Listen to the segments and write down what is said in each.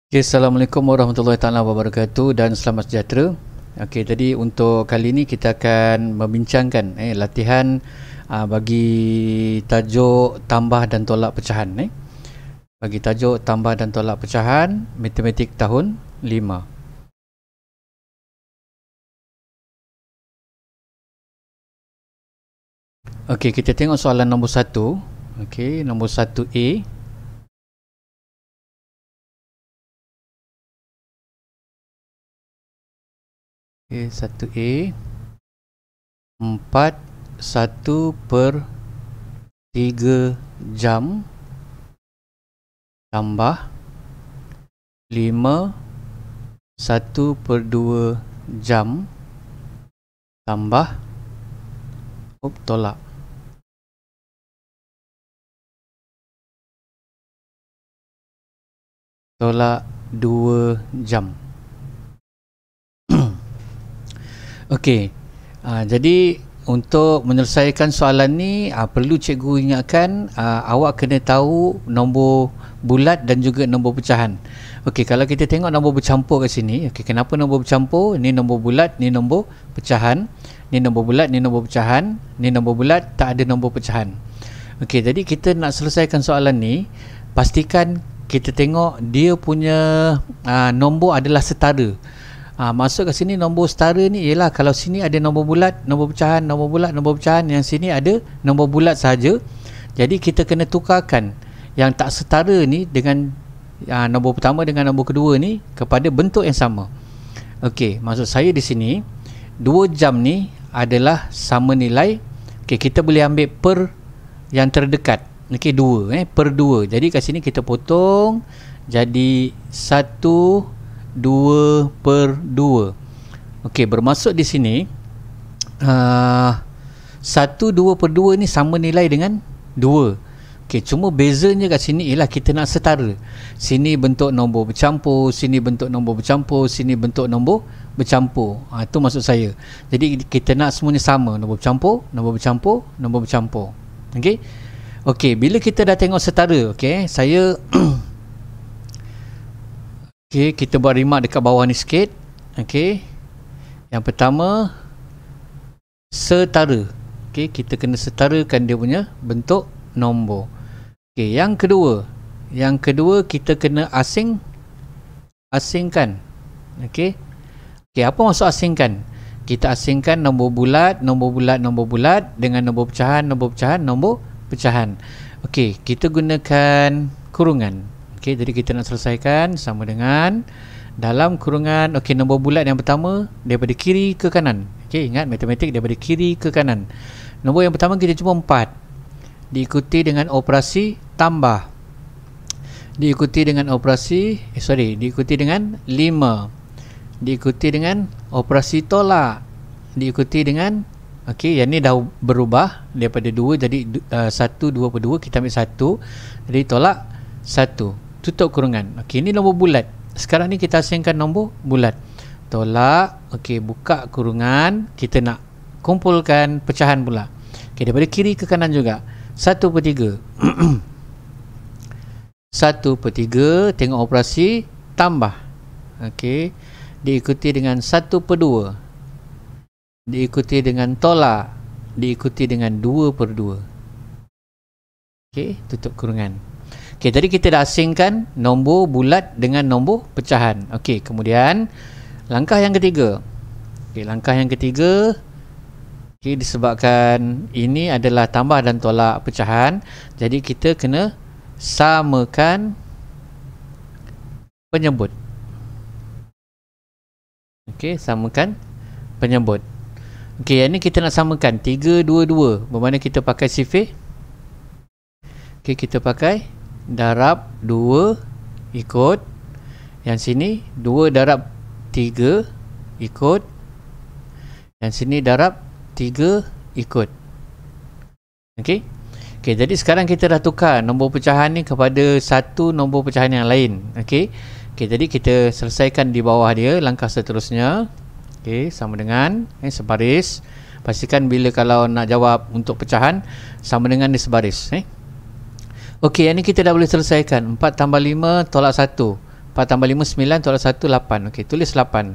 Okay, Assalamualaikum warahmatullahi taala wabarakatuh dan selamat sejahtera. Okey, jadi untuk kali ini kita akan membincangkan latihan bagi tajuk tambah dan tolak pecahan Bagi tajuk tambah dan tolak pecahan matematik tahun 5. Okey, kita tengok soalan nombor 1. Okey, nombor 1A. Okay, 1A 1/3 jam tambah 5 1/2 jam tambah tolak tolak 2 jam. Okey, jadi untuk menyelesaikan soalan ni perlu cikgu ingatkan awak kena tahu nombor bulat dan juga nombor pecahan. Okey, kalau kita tengok nombor bercampur kat sini, okey, kenapa nombor bercampur? Ni nombor bulat, ni nombor pecahan. Ni nombor bulat, ni nombor pecahan. Ni nombor bulat, tak ada nombor pecahan. Okey, jadi kita nak selesaikan soalan ni, pastikan kita tengok dia punya nombor adalah setara. Masuk ke sini nombor setara ni ialah kalau sini ada nombor bulat, nombor pecahan, nombor bulat, nombor pecahan, yang sini ada nombor bulat saja. Jadi kita kena tukarkan yang tak setara ni dengan nombor pertama dengan nombor kedua ni kepada bentuk yang sama. Okey, maksud saya di sini 2 jam ni adalah sama nilai. Okey, kita boleh ambil per yang terdekat. Okey, 2 per 2. Jadi kat sini kita potong jadi 1/2. Okey, bermaksud di sini 1/2/2 ni sama nilai dengan 2. Okey, cuma bezanya kat sini ialah kita nak setara. Sini bentuk nombor bercampur, sini bentuk nombor bercampur, sini bentuk nombor bercampur. Itu maksud saya. Jadi kita nak semuanya sama, nombor bercampur, nombor bercampur, nombor bercampur. Okey. Okey, bila kita dah tengok setara, okey, saya okey, kita buat remark dekat bawah ni sikit. Okey. Yang pertama, setara. Okey, kita kena setarakan dia punya bentuk nombor. Okey, yang kedua kita kena asingkan. Okey. Okey, apa maksud asingkan? Kita asingkan nombor bulat dengan nombor pecahan, nombor pecahan. Okey, kita gunakan kurungan. Okey, jadi kita nak selesaikan sama dengan dalam kurungan. Okey, nombor bulat yang pertama daripada kiri ke kanan. Okey, ingat matematik daripada kiri ke kanan. Nombor yang pertama kita jumpa 4. Diikuti dengan operasi tambah. Diikuti dengan diikuti dengan 5. Diikuti dengan operasi tolak. Diikuti dengan okey, yang ni dah berubah daripada 2 jadi 1 2/2, kita ambil 1. Jadi tolak 1. Tutup kurungan. Okey, ini nombor bulat. Sekarang ni kita asingkan nombor bulat. Tolak. Okey, buka kurungan. Kita nak kumpulkan pecahan pula. Okey, daripada kiri ke kanan juga. 1/3. 1/3. Tengok operasi tambah. Okey, diikuti dengan 1/2. Diikuti dengan tolak. Diikuti dengan 2/2. Okey, tutup kurungan. Okey, tadi kita dah asingkan nombor bulat dengan nombor pecahan. Okey, kemudian langkah yang ketiga. Okey, langkah yang ketiga, okey, disebabkan ini adalah tambah dan tolak pecahan, jadi kita kena samakan penyebut. Okey, samakan penyebut. Okey, yang ni kita nak samakan 3 2 2. Bermakna kita pakai sifir. Okey, kita pakai darab 2 ikut yang sini 2 darab 3 ikut yang sini darab 3 ikut. Okey. Okey, jadi sekarang kita dah tukar nombor pecahan ni kepada satu nombor pecahan yang lain. Okey. Okey, jadi kita selesaikan di bawah dia langkah seterusnya. Okey, sama dengan sebaris. Pastikan bila kalau nak jawab untuk pecahan sama dengan di sebaris. Okey, yang ni kita dah boleh selesaikan. 4 tambah 5 tolak 1. 4 tambah 5 9, tolak 1 8. Okey, tulis 8.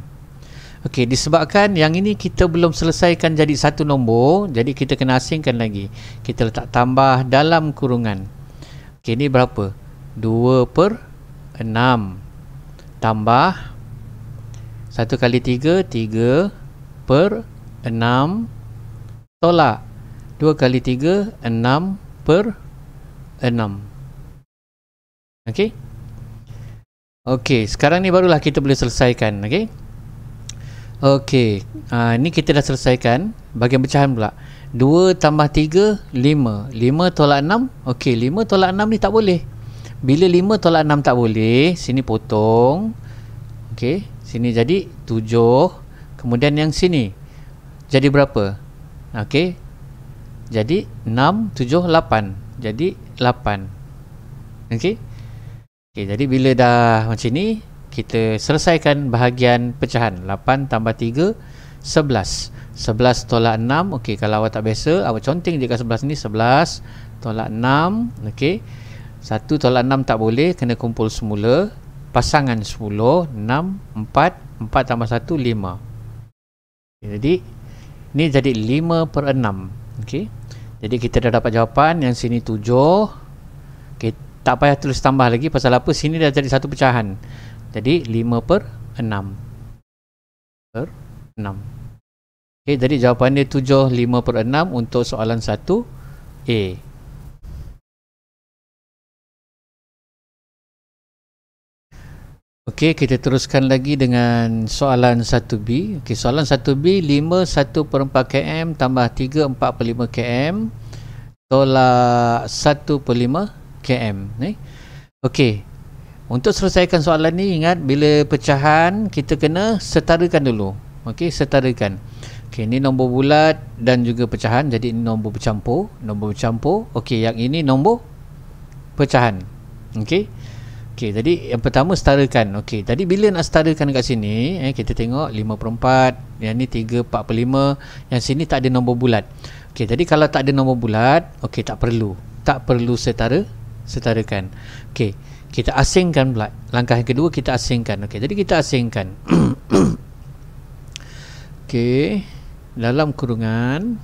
Okey, disebabkan yang ini kita belum selesaikan jadi satu nombor, jadi kita kena asingkan lagi. Kita letak tambah dalam kurungan. Okey, ini berapa? 2/6 tambah 1 kali 3, 3/6 tolak 2 kali 3, 6/6. Okey. Okey, sekarang ni barulah kita boleh selesaikan. Okey. Okey, ni kita dah selesaikan bahagian pecahan pula. 2 tambah 3, 5. 5 tolak 6. Okey, 5 tolak 6 ni tak boleh. Bila 5 tolak 6 tak boleh, sini potong. Okey, sini jadi 7. Kemudian yang sini jadi berapa? Okey, jadi 6, 7, 8. Jadi 8. Okey. Okey, jadi bila dah macam ni, kita selesaikan bahagian pecahan. 8 tambah 3, 11. 11 tolak 6. Okey, kalau awak tak biasa, awak conteng je kat sebelah sini. 11 tolak 6. Okey, 1 tolak 6 tak boleh, kena kumpul semula. Pasangan 10, 6, 4. 4 tambah 1, 5. Okay, jadi ni jadi 5/6. Okey, jadi kita dah dapat jawapan. Yang sini 7. Okey, tak payah tulis tambah lagi. Pasal apa? Sini dah jadi satu pecahan. Jadi 5/6. Okey, jadi jawapan dia 7 5/6 untuk soalan 1A. Okey, kita teruskan lagi dengan soalan 1B. Okey, soalan 1B, 5 1/4 km tambah 3 4/5 km tolak 1/5 km. Okey, untuk selesaikan soalan ni, ingat bila pecahan kita kena setarakan dulu. Okey, setarakan. Okey, ini nombor bulat dan juga pecahan. Jadi ini nombor bercampur, Okey, yang ini nombor pecahan. Okey. Okey, jadi yang pertama setarakan. Okey, tadi bila nak setarakan dekat sini, kita tengok 5/4, yang ni 3 4/5, yang sini tak ada nombor bulat. Okey, jadi kalau tak ada nombor bulat, okey, tak perlu setarakan. Okey, kita asingkan pula. Langkah yang kedua kita asingkan. Okey, jadi kita asingkan. Okey, dalam kurungan,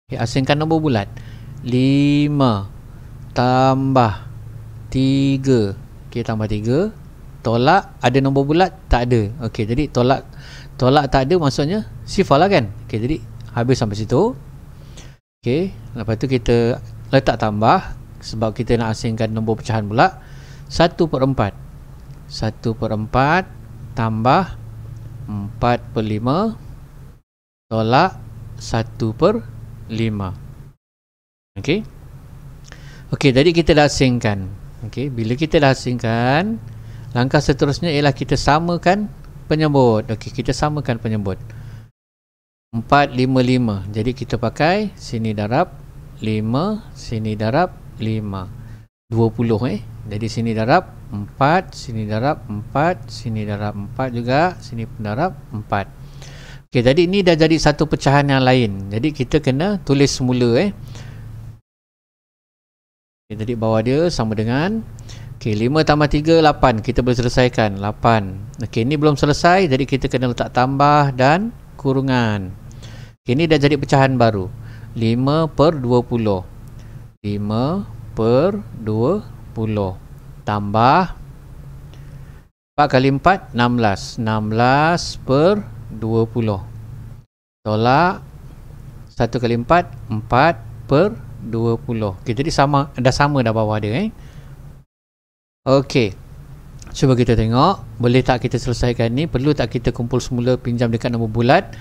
asingkan nombor bulat. 5 tambah 3. Okey, tambah 3. Tolak, ada nombor bulat? Tak ada. Okey, jadi tolak tak ada maksudnya sifar lah kan. Okey, jadi habis sampai situ. Okey, lepas tu kita letak tambah sebab kita nak asingkan nombor pecahan pula. 1/4. 1/4 tambah 4/5 tolak 1/5. Okey. Okey, jadi kita dah asingkan. Okey, bila kita dah asingkan, langkah seterusnya ialah kita samakan penyebut. Okey, kita samakan penyebut. 4 5 5. Jadi kita pakai sini darab 5, sini darab 5. 20 Jadi sini darab 4, sini darab 4, sini darab 4 juga, sini pun darab 4. Okey, jadi ini dah jadi satu pecahan yang lain. Jadi kita kena tulis semula Jadi bawah dia sama dengan 5 tambah 3 8. Kita boleh selesaikan 8. Okey, ini belum selesai, jadi kita kena letak tambah dan kurungan. Ini dah jadi pecahan baru. 5/20. 5/20 tambah 4 kali 4 16. 16/20 tolak 1 kali 4 4/20. Okay, jadi dah sama dah bawah dia Okey, cuba kita tengok, boleh tak kita selesaikan ni? Perlu tak kita kumpul semula, pinjam dekat nombor bulat?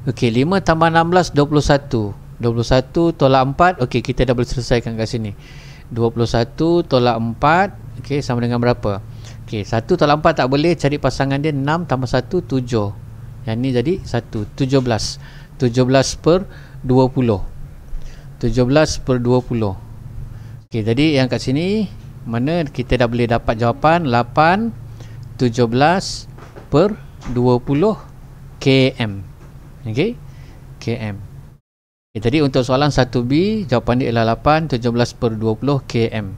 Okey, 5 tambah 16 21. 21 tolak 4. Okey, kita dah boleh selesaikan kat sini. 21 tolak 4. Okey, sama dengan berapa? Okey, 1 tolak 4 tak boleh, cari pasangan dia. 6 tambah 1 7. Yang ni jadi 1 17. 17/20. 17/20. Okey, jadi yang kat sini mana kita dah boleh dapat jawapan 8 17/20 km. Okey, km. Okay, tadi untuk soalan 1B, jawapan dia ialah 8 17/20 km.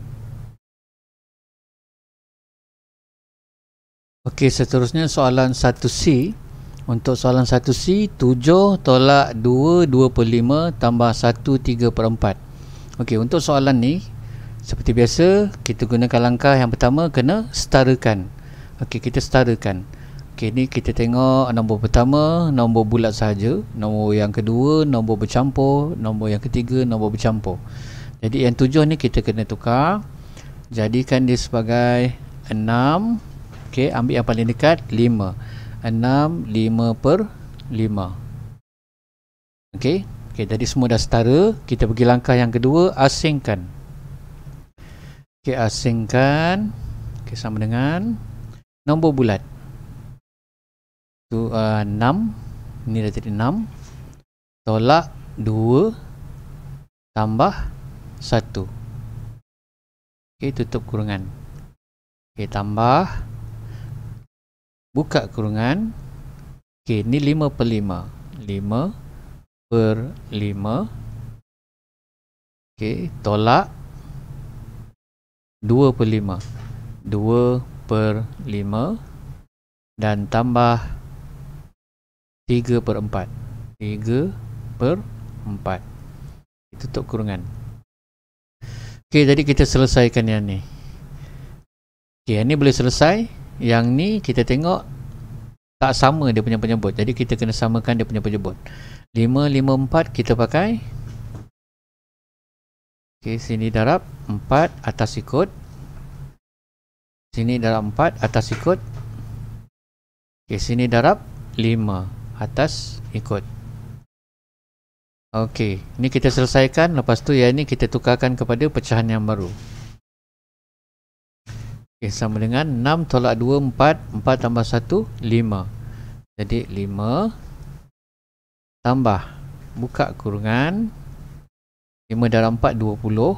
Okey, seterusnya soalan 1C. Untuk soalan 1C, 7 tolak 2, 2/5 tambah 1, 3/4. Okey, untuk soalan ni seperti biasa, kita gunakan langkah yang pertama, kena setarakan. Okey, kita setarakan. Okey, ni kita tengok nombor pertama, nombor bulat sahaja. Nombor yang kedua, nombor bercampur. Nombor yang ketiga, nombor bercampur. Jadi yang 7 ni kita kena tukar. Jadikan dia sebagai 6. Okey, ambil yang paling dekat, 5. 6, 5/5. Okey, jadi semua dah setara. Kita pergi langkah yang kedua, asingkan. Okey, asingkan. Okey, sama dengan nombor bulat. Tu 6. Ini dah jadi 6. Tolak 2 tambah 1. Okey, tutup kurungan. Okey, tambah, buka kurungan. Okey, ni 5/5. 5/5. Okey, tolak 2/5. 2/5 dan tambah 3/4. 3/4. Tutup kurungan. Okey, jadi kita selesaikan yang ni. Okey, yang ni boleh selesai. Yang ni kita tengok tak sama dia punya penyebut. Jadi kita kena samakan dia punya penyebut. 5, 5, 4 kita pakai. Okey, sini darab 4 atas ikut. Sini darab 4 atas ikut. Okey, sini darab 5 atas ikut. Okey, ni kita selesaikan. Lepas tu yang ni kita tukarkan kepada pecahan yang baru. Okey, sama dengan 6 tolak 2, 4. 4 tambah 1, 5. Jadi 5 tambah, buka kurungan, 5 darab 4, 20.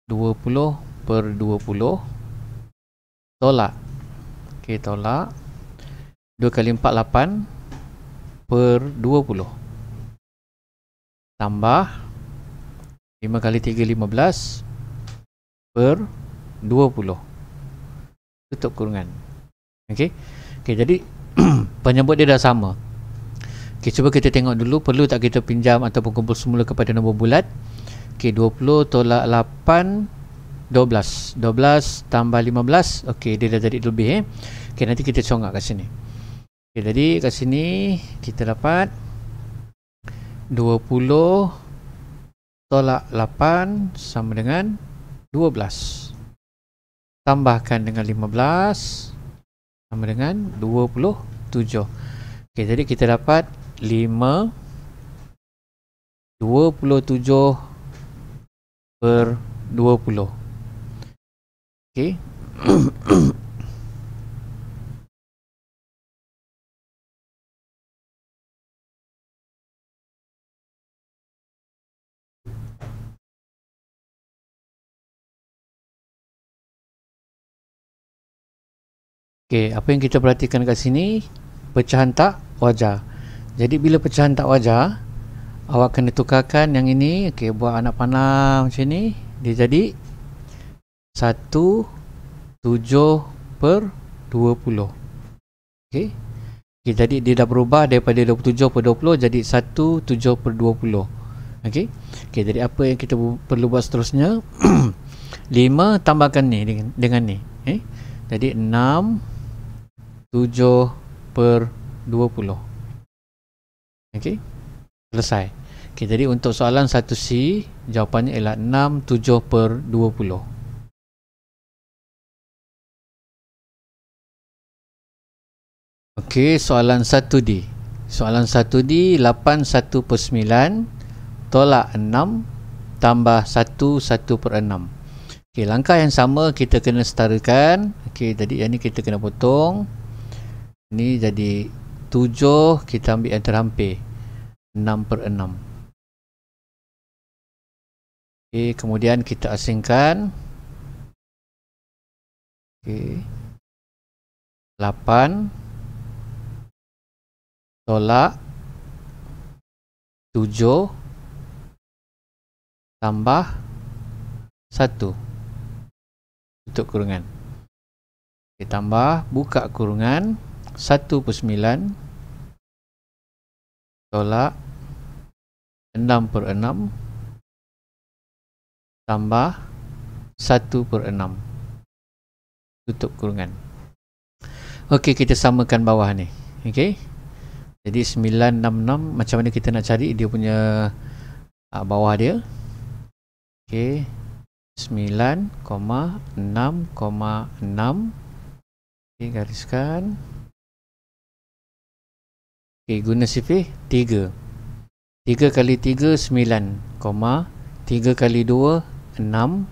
20/20. Tolak. Okey, tolak. 2 kali 4, 8/20. Tambah 5 kali 3, 15/20. Tutup kurungan. Okey. Okey, jadi penyebut dia dah sama. Okey, cuba kita tengok dulu, perlu tak kita pinjam ataupun kumpul semula kepada nombor bulat. Okey, 20 tolak 8, 12. 12 tambah 15. Okey, dia dah jadi lebih. Okey, nanti kita congak kat sini. Okey, jadi kat sini kita dapat 20 tolak 8 sama dengan 12. Tambahkan dengan 15 sama dengan 27. Okey, jadi kita dapat 5 27/20. Okey. Okey, apa yang kita perhatikan kat sini, pecahan tak wajar. Jadi bila pecahan tak wajar, awak kena tukarkan yang ini. Okey, buat anak panah macam ni, dia jadi 1/7/20. Okey. Okey, jadi dia dah berubah daripada 27/20 jadi 1/7/20. Okey. Okey, jadi apa yang kita perlu buat seterusnya? 5 tambahkan ni dengan ni. Jadi 6/7/20. Okey. Selesai. Okey, jadi untuk soalan 1C, jawapannya ialah 6/7/20. Okey, soalan 1D. Soalan 1D, 8 1/9 tolak 6 tambah 1 1/6. Okey, langkah yang sama kita kena setarakan. Okey, jadi yang ni kita kena potong. Ni jadi 7, kita ambil yang terhampir, 6/6. Okey, kemudian kita asingkan. Okey. 8 tolak 7 tambah 1. Tutup kurungan. Kita tambah, buka kurungan, 1/9 tolak 6/6 tambah 1/6. Tutup kurungan. Okey, kita samakan bawah ni. Okey. Jadi 966, macam mana kita nak cari dia punya bawah dia? Okey. 9,6,6. Okey, gariskan. Okey, guna sifir 3. 3 kali 3 9, 3 kali 2 6,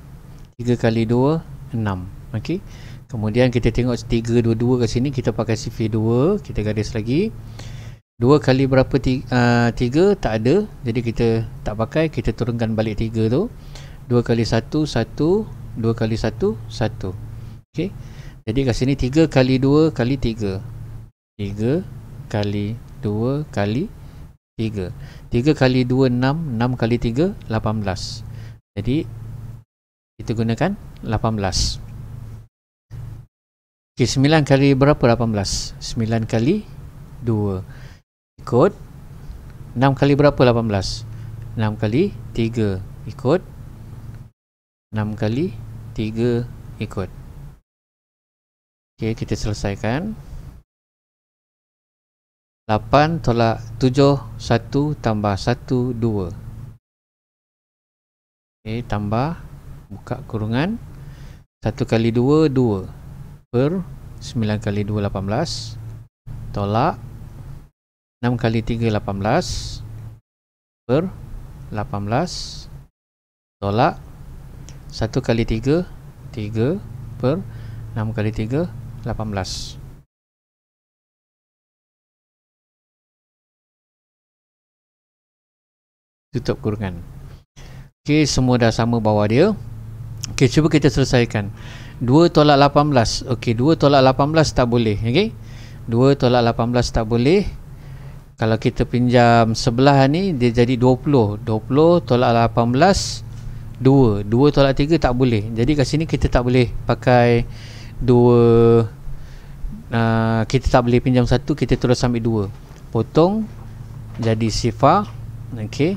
3 kali 2 6. Okey. Kemudian kita tengok 3 2 kat sini, kita pakai sifir 2, kita garis lagi. 2 kali berapa 3 tak ada, jadi kita tak pakai, kita turunkan balik 3 tu. 2 kali 1 1, 2 kali 1 1. Okey. Jadi kat sini 3 kali 2 kali 3. 3 kali 2 kali 3. 3 kali 2 6, 6 kali 3 18. Jadi kita gunakan 18. Okey, 9 kali berapa 18? 9 kali 2. Ikut 6 kali berapa 18? 6 kali 3. Ikut 6 kali 3 ikut. Okey, kita selesaikan. 8 tolak 7 1 tambah 1 2. Okey, tambah, buka kurungan, 1 kali 2 2 per 9 kali 2 18 tolak 6 kali 3 18 per 18 tolak 1 kali 3 3 per 6 kali 3 18. Tutup kurungan. Okey, semua dah sama bawah dia. Okey, cuba kita selesaikan. 2 tolak 18. Okey, 2 tolak 18 tak boleh. Okey, 2 tolak 18 tak boleh. Kalau kita pinjam sebelah ni, dia jadi 20. 20 tolak 18 2. 2 tolak 3 tak boleh. Jadi kat sini kita tak boleh pakai 2. Kita tak boleh pinjam 1, kita terus ambil 2. Potong jadi sifar. Okey,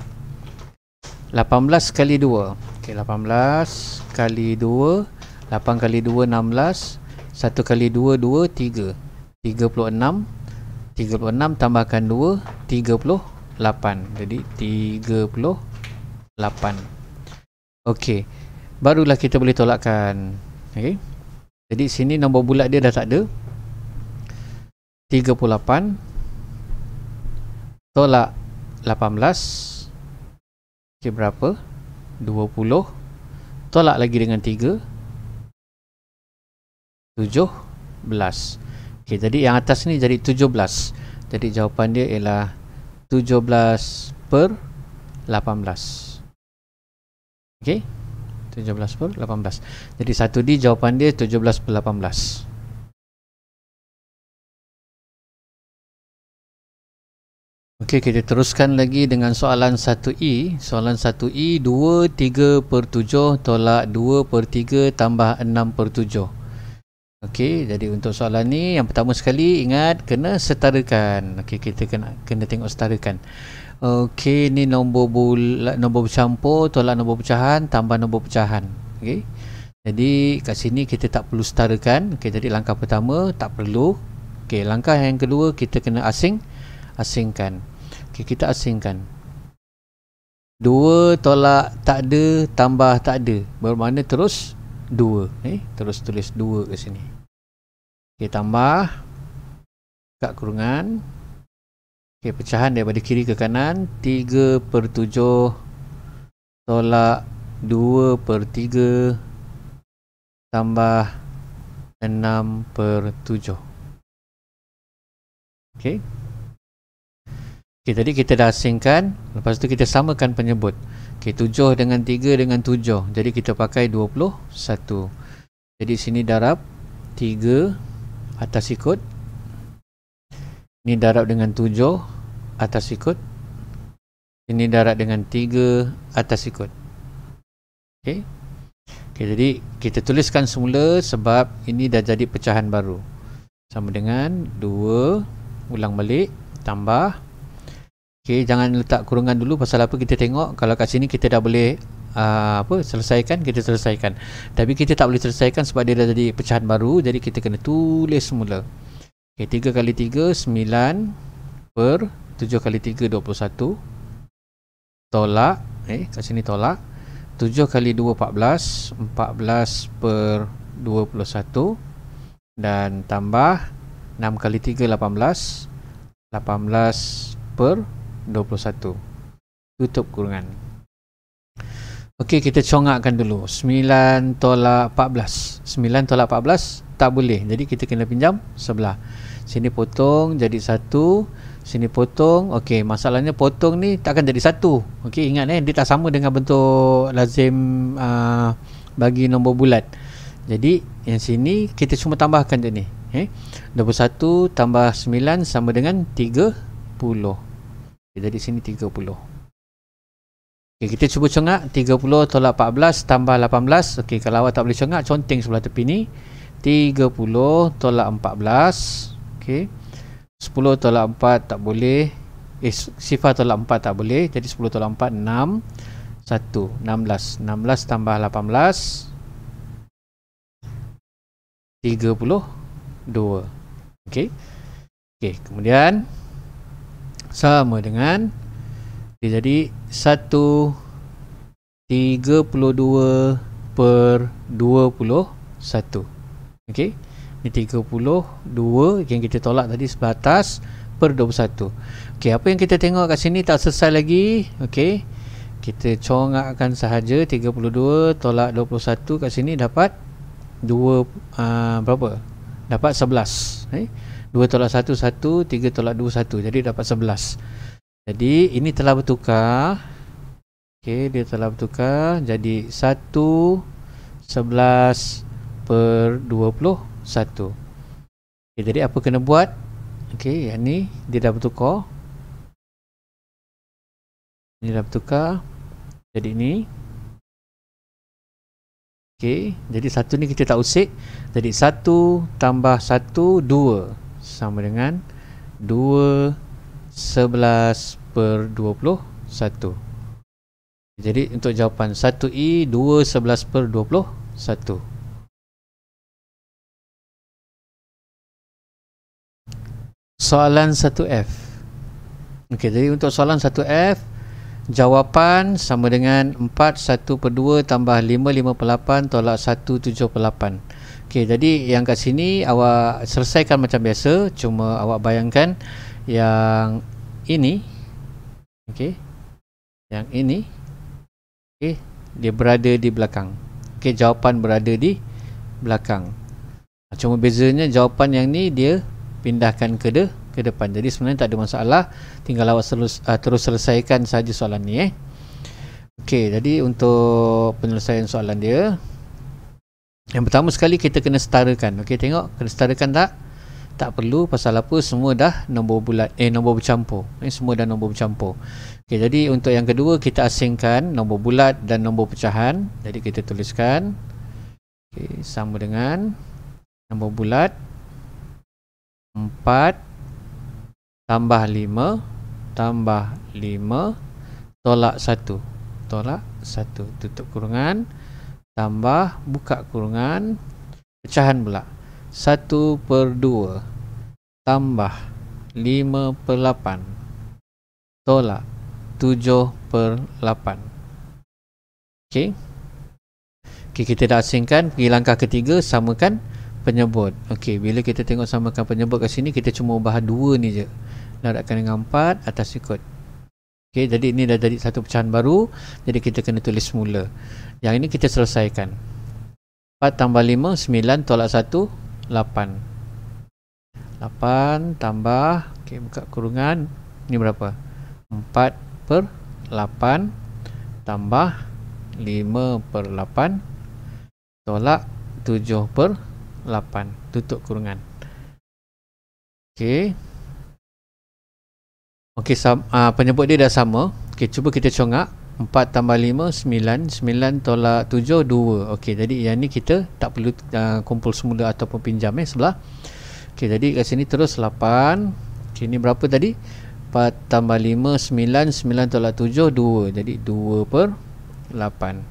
18 kali 2. Okey, 18 kali 2, 8 kali 2 16, 1 kali 2 2 3. 36. 36 tambahkan 2 38. Jadi 38. Okey, barulah kita boleh tolakkan. Okey. Jadi sini nombor bulat dia dah tak ada. 38 tolak 18. Okey, berapa? 20. Tolak lagi dengan 3. 17. Okey, jadi yang atas ni jadi 17. Jadi jawapan dia ialah 17 per 18. Okey, 17 per 18. Jadi 1D jawapan dia 17 per 18. Okey, kita teruskan lagi dengan soalan 1E. Soalan 1E, 2 3 per 7 tolak 2 per 3 tambah 6 per 7. Okey, jadi untuk soalan ni, yang pertama sekali ingat kena setarakan. Okey, kita kena tengok setarakan. Okey, ni nombor bulat, nombor bercampur tolak nombor pecahan tambah nombor pecahan. Okey. Jadi kat sini kita tak perlu setarakan. Okey, jadi langkah pertama tak perlu. Okey, langkah yang kedua kita kena asingkan. Okey, kita asingkan. 2 tolak tak ada tambah tak ada, bermakna terus 2. Terus tulis 2 ke sini. Okey, tambah, buka kurungan. Okey, pecahan daripada kiri ke kanan. 3 per 7 tolak 2 per 3 tambah 6 per 7. Okey. Okey, tadi kita dah asingkan. Lepas tu kita samakan penyebut. Okey, 7 dengan 3 dengan 7. Jadi kita pakai 21. Jadi sini darab 3 atas ikut. Ini darab dengan 7 atas ikut. Ini darab dengan 3 atas ikut. Okey. Okey, jadi kita tuliskan semula sebab ini dah jadi pecahan baru. Sama dengan 2, ulang balik, tambah. Okey, jangan letak kurungan dulu. Pasal apa? Kita tengok kalau kat sini kita dah boleh selesaikan, kita selesaikan. Tapi kita tak boleh selesaikan sebab dia dah jadi pecahan baru. Jadi kita kena tulis semula. Okey, 3 kali 3 9 per 7 kali 3 21. Tolak, kat sini tolak. 7 kali 2 14, 14 per 21, dan tambah 6 kali 3 18, 18 per 21, tutup kurungan. Okey, kita congakkan dulu. 9 tolak 14. 9 tolak 14 tak boleh. Jadi kita kena pinjam sebelah. Sini potong jadi 1, sini potong. Okey, masalahnya potong ni takkan jadi 1. Okey, ingat dia tak sama dengan bentuk lazim bagi nombor bulat. Jadi yang sini kita cuma tambahkan je ni. 21 tambah 9 sama dengan 30. Jadi sini 30. Okay, kita cuba congak. 30 tolak 14 tambah 18. Okey, kalau awak tak boleh congak, conteng sebelah tepi ni. 30 tolak 14. Okey. 10 tolak 4 tak boleh. Sifar tolak 4 tak boleh. Jadi 10 tolak 4 6. 1 16. 16 tambah 18 32. Okey. Okey, kemudian sama dengan dia jadi 1 32 per 21. Okey, ni 32 yang kita tolak tadi sebelah atas per 21. Okey, apa yang kita tengok kat sini tak selesai lagi. Okey, kita congakkan sahaja. 32 tolak 21 kat sini dapat 2 berapa? Dapat 11. 2 tolak 1 1, 3 tolak 2 1. Jadi dapat 11. Jadi ini telah bertukar. Okey, dia telah bertukar jadi 1 11 per 21. Okey, jadi apa kena buat? Okey, yang ni dia dah bertukar. Ini dah bertukar. Jadi ini. Okey, jadi 1 ni kita tak usik. Jadi 1 tambah 1 2 sama dengan 2 11 per 21. Jadi untuk jawapan 1E 2 11 per 21. Soalan 1F. Okey, jadi untuk soalan 1F, jawapan sama dengan 4 1 per 2 tambah 5 5 per 8 tolak 1 7 per 8. Okey, jadi yang kat sini awak selesaikan macam biasa. Cuma awak bayangkan yang ini. Okey, yang ini. Okey, dia berada di belakang. Okey, jawapan berada di belakang. Cuma bezanya jawapan yang ni dia pindahkan ke depan. Jadi sebenarnya tak ada masalah. Tinggal awak terus selesaikan saja soalan ni. Okey, jadi untuk penyelesaian soalan dia, yang pertama sekali kita kena setarakan. Okey, tengok kena setarakan tak? Tak perlu. Pasal apa? Semua dah nombor bulat, nombor bercampur. Semua dah nombor bercampur. Okey, jadi untuk yang kedua kita asingkan nombor bulat dan nombor pecahan. Jadi kita tuliskan sama dengan nombor bulat 4 tambah 5 tambah 5 tolak 1 tutup kurungan, tambah buka kurungan, pecahan pula 1 per 2 tambah 5 per 8 tolak 7 per 8. Okey, kita dah asingkan. Pergi langkah ketiga, samakan penyebut. Okey, bila kita tengok samakan penyebut kat sini, kita cuma ubah 2 ni je. Darabkan dengan 4 atas ikut. Okey, jadi ini dah jadi satu pecahan baru. Jadi kita kena tulis semula. Yang ini kita selesaikan. 4 tambah 5 9 tolak 1 8. 8 tambah, okey, buka kurungan. Ni berapa? 4 per 8 tambah 5 per 8 tolak 7 per 8, tutup kurungan. Okey. Okey, penyebut dia dah sama. Okey, cuba kita congak. 4 tambah 5 9, 9 tolak 7 2. Okey, jadi yang ni kita tak perlu kumpul semula ataupun pinjam sebelah. Okey, jadi kat sini terus 8. Okey, ni berapa tadi? 4 tambah 5 9, 9 tolak 7 2. Jadi 2 per 8.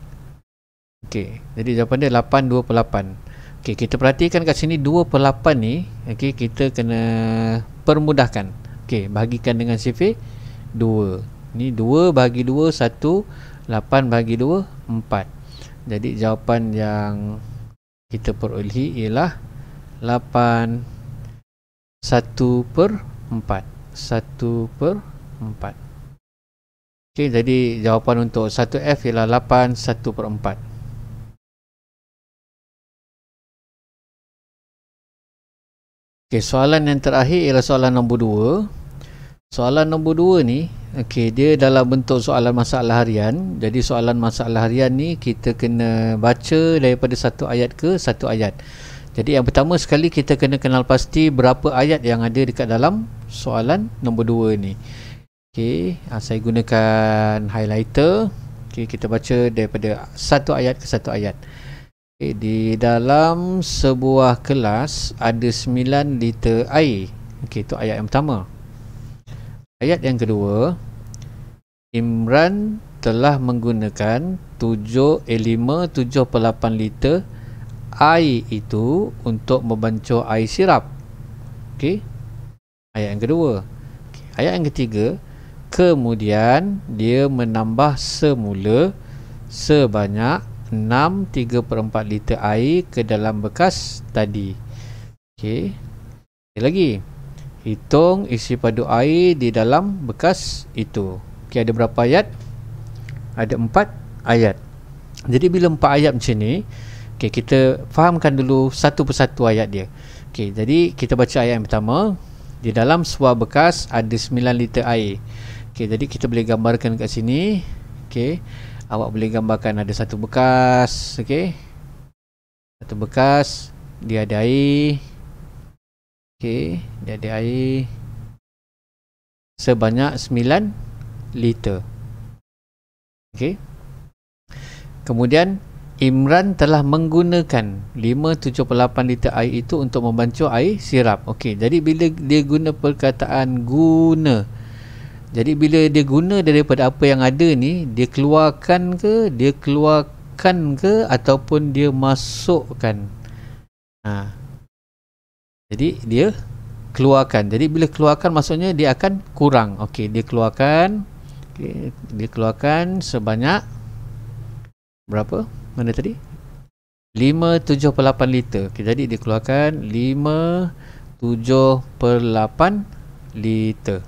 Okey, jadi jawapan dia 8 2 per 8. Okey, kita perhatikan kat sini 2 per 8 ni, okey, kita kena permudahkan. Okey, bahagikan dengan sifar 2. Ni 2 bahagi 2 1, 8 bahagi 2 4. Jadi jawapan yang kita perolehi ialah 8 1 per 4. 1 per 4. Okey, jadi jawapan untuk 1F ialah 8 1 per 4. Okey, soalan yang terakhir ialah soalan nombor 2. Soalan nombor 2 ni, okey, dia dalam bentuk soalan masalah harian. Jadi soalan masalah harian ni kita kena baca daripada satu ayat ke satu ayat. Jadi yang pertama sekali kita kena kenal pasti berapa ayat yang ada dekat dalam soalan nombor 2 ni. Okey, saya gunakan highlighter. Okey, kita baca daripada satu ayat ke satu ayat. Okay, di dalam sebuah kelas ada 9 liter air. Okey, itu ayat yang pertama. Ayat yang kedua, Imran telah menggunakan 5.78 liter air itu untuk membancuh air sirap. Okey, ayat yang kedua. Okay. Ayat yang ketiga, kemudian dia menambah semula sebanyak 6/3/4 liter air ke dalam bekas tadi. Okey. Lagi. Hitung isi padu air di dalam bekas itu. Okey, ada berapa ayat? Ada 4 ayat. Jadi bila 4 ayat macam ni, okey, kita fahamkan dulu satu persatu ayat dia. Okey, jadi kita baca ayat yang pertama. Di dalam sebuah bekas ada 9 liter air. Okey, jadi kita boleh gambarkan kat sini. Okey. Awak boleh gambarkan ada satu bekas, okey. Satu bekas, dia ada air. Okey, dia ada air sebanyak 9 liter. Okey. Kemudian Imran telah menggunakan 5.78 liter air itu untuk membancuh air sirap. Okey, jadi bila dia guna perkataan guna, jadi bila dia guna daripada apa yang ada ni, dia keluarkan ke ataupun dia masukkan. Jadi dia keluarkan. Jadi bila keluarkan maksudnya dia akan kurang. Okey, dia keluarkan. Okey, dia keluarkan sebanyak berapa? Mana tadi? 5/78 liter. Okey, jadi dia keluarkan 5/7/8 liter.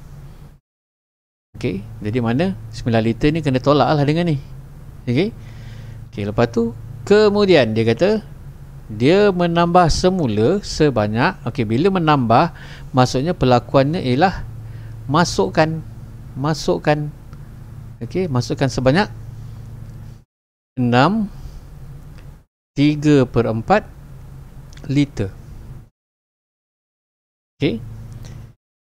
Okey, jadi mana 9 liter ni kena tolak lah dengan ni. Okey. Okey, lepas tu kemudian dia kata dia menambah semula sebanyak. Okey, bila menambah maksudnya perlakuannya ialah masukkan. Okey, masukkan sebanyak 6/3/4 liter. Okey.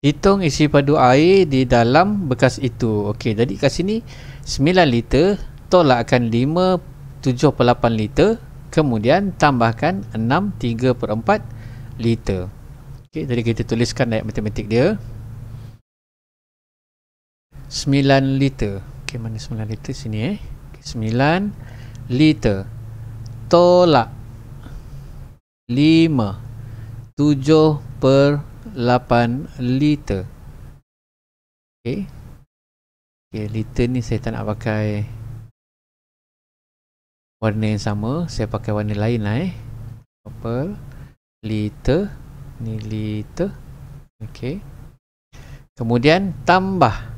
Hitung isi padu air di dalam bekas itu. Okey, jadi kat sini 9 liter tolakkan 5/7/8 liter, kemudian tambahkan 6/3/4 liter. Okey, jadi kita tuliskan ayat matematik dia. 9 liter. Okey, mana 9 liter sini Okay, 9 liter tolak 5/7/8 liter. Okey. Okey, liter ni saya tak nak pakai warna yang sama, saya pakai warna lain lah purple. Liter, ni liter. Okey. Kemudian tambah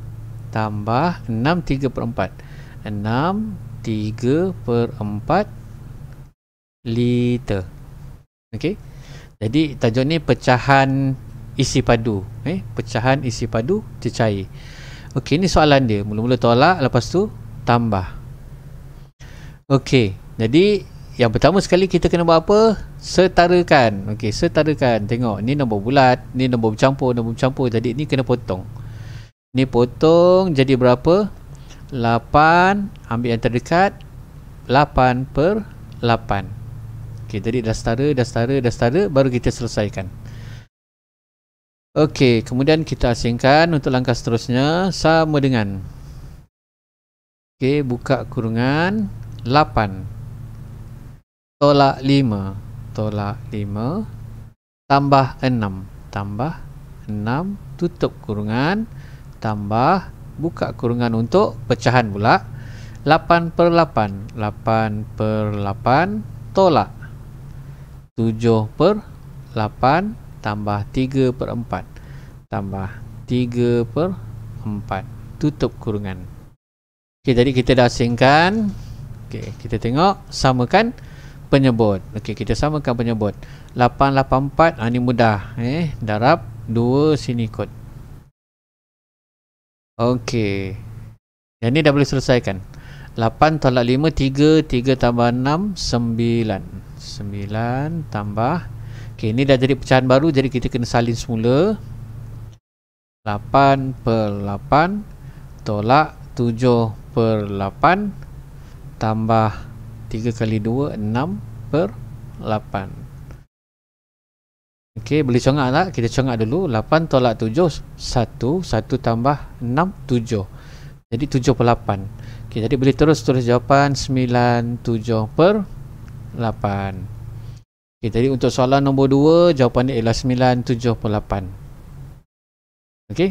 6/3/4. 6/3/4 liter. Okey. Jadi tajuk ni pecahan isi padu, pecahan isi padu cecair. Okey, ni soalan dia. Mula-mula tolak, lepas tu tambah. Okey, jadi yang pertama sekali kita kena buat apa? Setarakan. Okey, setarakan. Tengok, ni nombor bulat, ni nombor bercampur. Jadi ni kena potong. Ni potong jadi berapa? 8, ambil yang terdekat, 8 per 8. Okey, jadi dah setara, baru kita selesaikan. Okey, kemudian kita asingkan untuk langkah seterusnya sama dengan. Okey, buka kurungan 8 tolak 5 tambah 6 tutup kurungan tambah buka kurungan untuk pecahan pula 8 per 8 tolak 7 per 8 tambah 3 per 4 tambah 3 per 4 tutup kurungan. Okey, jadi kita dah asingkan. Okey, kita tengok samakan penyebut. Okey, kita samakan penyebut 884. Ni mudah, darab 2 sini kot. Okey, yang ni dah boleh selesaikan. 8 tolak 5 3 tambah 6 9 tambah. Okey, ni dah jadi pecahan baru, jadi kita kena salin semula. 8 per 8 tolak 7 per 8 tambah 3 kali 2 6 per 8. Okey, boleh congak tak? Kita congak dulu. 8 tolak 7 1 tambah 6 7. Jadi 7 per 8. Okey, jadi boleh terus jawapan 9 7 per 8. Okey, jadi untuk soalan nombor 2 jawapannya ialah 9 7 per 8. Okey.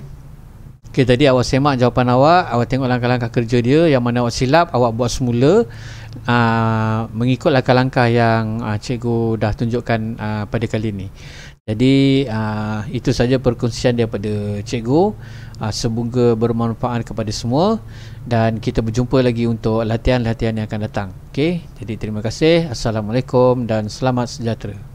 Okey, tadi awak semak jawapan awak tengok langkah-langkah kerja dia, yang mana awak silap, awak buat semula mengikut langkah-langkah yang cikgu dah tunjukkan pada kali ini. Jadi itu saja perkongsian daripada cikgu. Semoga bermanfaat kepada semua dan kita berjumpa lagi untuk latihan-latihan yang akan datang. Okey, jadi terima kasih. Assalamualaikum dan selamat sejahtera.